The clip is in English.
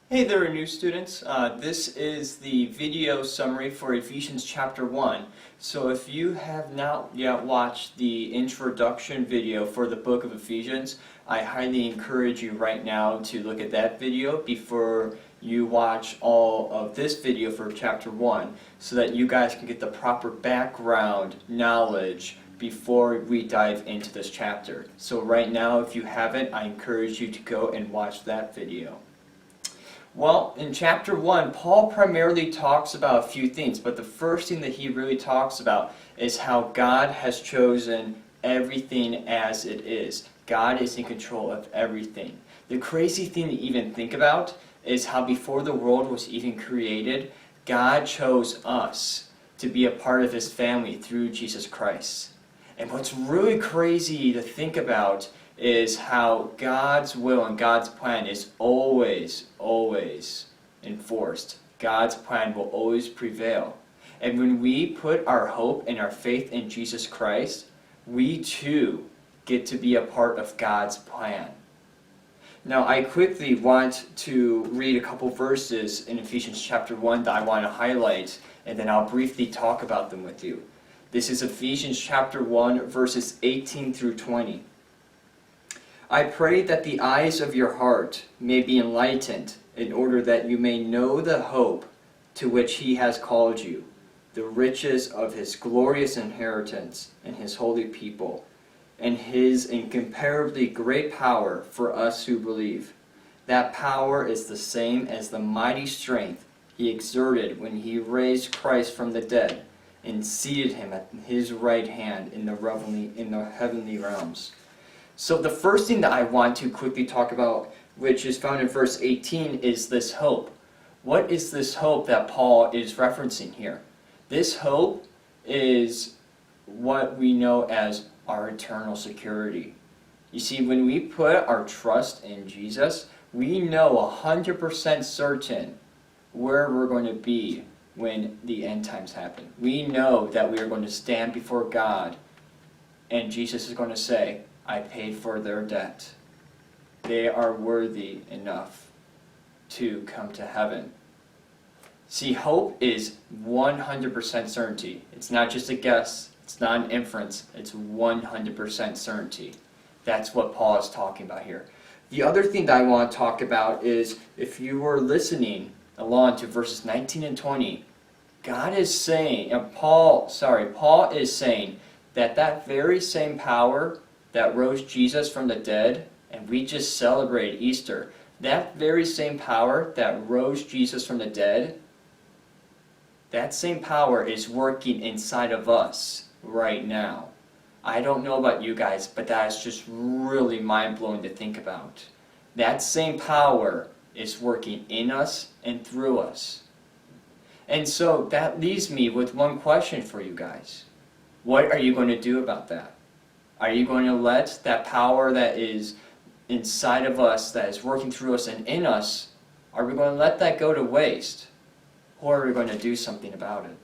Hey there, new students. This is the video summary for Ephesians chapter 1. So if you have not yet watched the introduction video for the book of Ephesians, I highly encourage you right now to look at that video before you watch all of this video for chapter 1, so that you guys can get the proper background knowledge before we dive into this chapter. So right now, if you haven't, I encourage you to go and watch that video. Well, in chapter 1, Paul primarily talks about a few things, but the first thing that he really talks about is how God has chosen everything as it is. God is in control of everything. The crazy thing to even think about is how before the world was even created, God chose us to be a part of His family through Jesus Christ. And what's really crazy to think about is how God's will and God's plan is always enforced. God's plan will always prevail. And when we put our hope and our faith in Jesus Christ, we too get to be a part of God's plan. Now, I quickly want to read a couple verses in Ephesians chapter 1 that I want to highlight, and then I'll briefly talk about them with you. This is Ephesians chapter 1, verses 18 through 20. I pray that the eyes of your heart may be enlightened, in order that you may know the hope to which He has called you, the riches of His glorious inheritance in His holy people, and His incomparably great power for us who believe. That power is the same as the mighty strength He exerted when He raised Christ from the dead and seated Him at His right hand in the heavenly realms. So the first thing that I want to quickly talk about, which is found in verse 18, is this hope. What is this hope that Paul is referencing here? This hope is what we know as our eternal security. You see, when we put our trust in Jesus, we know 100% certain where we're going to be when the end times happen. We know that we are going to stand before God, and Jesus is going to say, I paid for their debt. They are worthy enough to come to heaven. See, hope is 100% certainty. It's not just a guess. It's not an inference. It's 100% certainty. That's what Paul is talking about here. The other thing that I want to talk about is, if you were listening along to verses 19 and 20, God is saying, Paul is saying that very same power that rose Jesus from the dead, and we just celebrate Easter, that very same power that rose Jesus from the dead, that same power is working inside of us right now. I don't know about you guys, but that is just really mind-blowing to think about. That same power is working in us and through us. And so that leaves me with one question for you guys. What are you going to do about that? Are you going to let that power that is inside of us, that is working through us and in us, are we going to let that go to waste? Or are we going to do something about it?